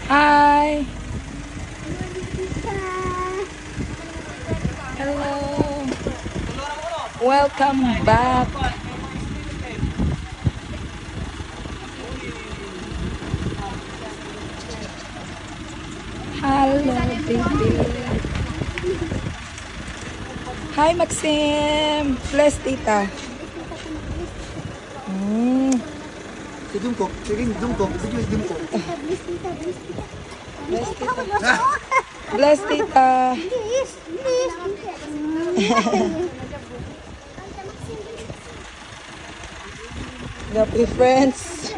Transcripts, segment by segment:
Hi! Hello! Welcome back! Hello, baby! Hi, Maxim! Bless, tita! Si Jungkook, sige Jungkook, sige Jungkook. Bless, tita! Bless, tita! Happy friends!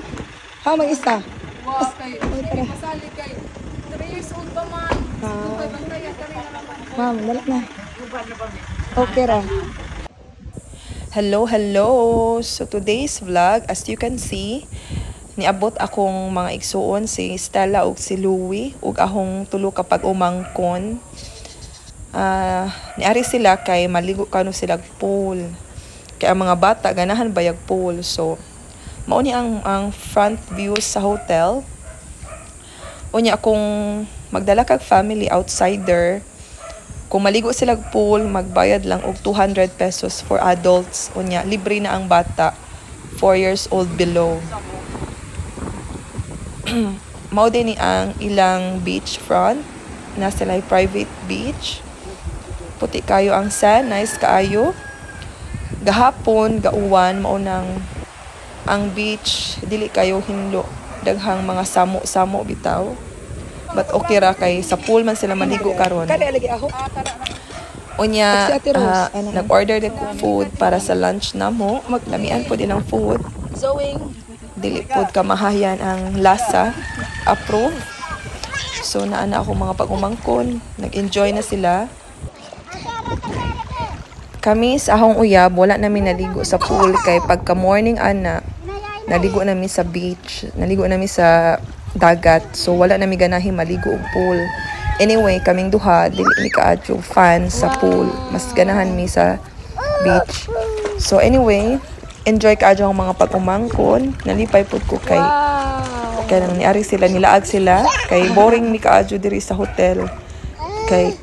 Ha, mag-isa? Wow, kay masali kay 3 years old pa man. Kay bantaya ka rin naman. Ma'am, dalat na. Okay ra. Hello! So today's vlog, as you can see, niabot akong mga igsuon si Stella ug si Louie ug ahong tulo kapag umangkon. Niari sila kay maligo kano sila pool. Kay ang mga bata ganahan bayag pool. So mao ni ang front view sa hotel. Unya akong magdala kag family outsider. Kung maligo sila pool, magbayad lang og 200 pesos for adults. Unya, libre na ang bata, 4 years old below. Mao din ni ang ilang beach front. Na sila private beach. Puti kayo ang sand, nice kaayo. Gahapon, gauwan, mao nang ang beach, dili kayo hinlo. Daghang mga samo-samo bitaw. But okay ra kay sa pool man sila maligo karon. Unya, nag-order din ko food para sa lunch namo. Lamian po din ang food. Dili po kamahayan ang lasa. Approve. So naana ako mga pag-umangkon. Nag-enjoy na sila. Kami sa ahong uyab, wala namin naligo sa pool kay pagka morning ana, naligo namin sa beach, naligo namin sa dagat. So wala namin ganahin maligo og pool. Anyway, kaming duha dili mi kaadyo fan sa pool. Mas ganahan mi sa beach. So anyway, enjoy kaadyo ang mga pag-umangkon. Nalipay pud ko kay nang niari sila, nilaag sila kay boring mi kaadyo diri sa hotel. Kay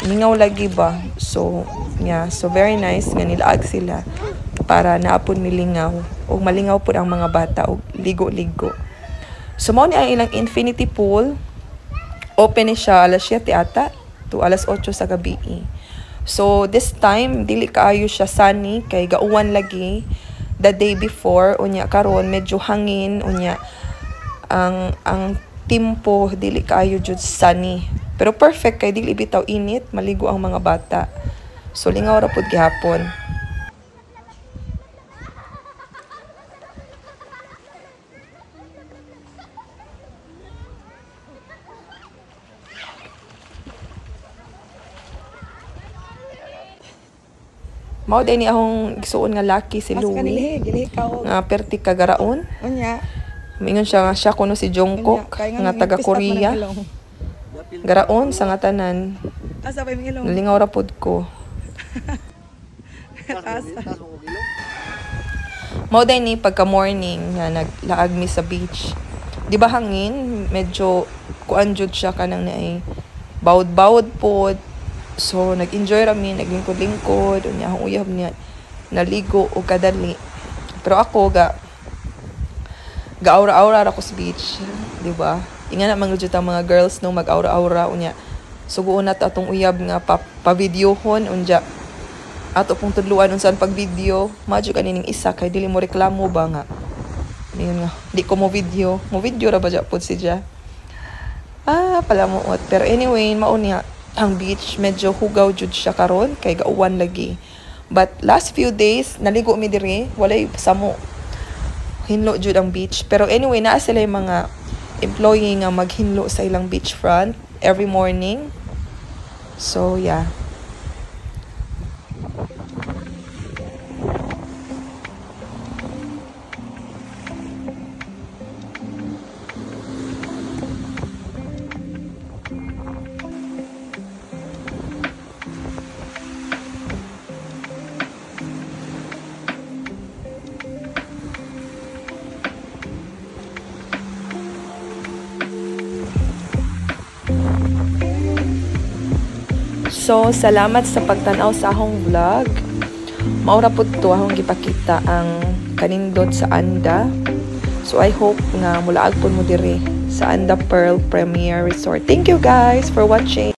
mingaw lagi ba. So yeah, so very nice nga nilaag sila para naapon milingaw ug malingaw pud ang mga bata og ligo-ligo. So mao ni ang ilang infinity pool. Open ni siya alas 7 ata to alas 8 sa gabi. So this time dili kaayo siya sunny kay gauwan lagi the day before. Unya karon medyo hangin, unya ang timpo dili kaayo jud sunny. Pero perfect kay dili bitaw init, maligo ang mga bata. So lingaw ra pud gihapon. Mao din ni akong gisuon nga laki si Louie. Nga perti kagaraon. Unya. Mingon siya kuno si Jungkook nga taga Korea. Garaon sa nga tanan. Asa pa yung ilong? Nalingaw ra pud ko. Mao din ni pagka morning nga naglaag mi sa beach. Di ba hangin, medyo kuan jud siya kanang naay bawod-bawod pod. So nag-enjoy ra mi, naglingkod-lingkod, unya akong uyab niya naligo o kadali. Pero ako ga-aura-aura ra ko sa beach, di ba? Inga na mangyud ang mga girls no mag-aura-aura unya. Suguon na atong uyab nga pa-videohon unya. Ato pong tudluan unsan pag-video, madyo kanining isa kay dili mo reklamo ba nga. Ayun nga, di ko mo video ra ba pod siya. Pala mo. Pero anyway, mao niya ang beach medyo hugaw jud siya karon kay gauwan lagi. But last few days naligo mi diri, walay samo. Hinlo jud ang beach. Pero anyway, naa sila yung mga employee nga maghinlo sa ilang beachfront every morning. So yeah. So, salamat sa pagtanaw sa akong vlog. Maura po to akong gipakita ang kanindot sa Anda. So, I hope nga mulaag po mo dire sa Anda Pearl Premier Resort. Thank you guys for watching.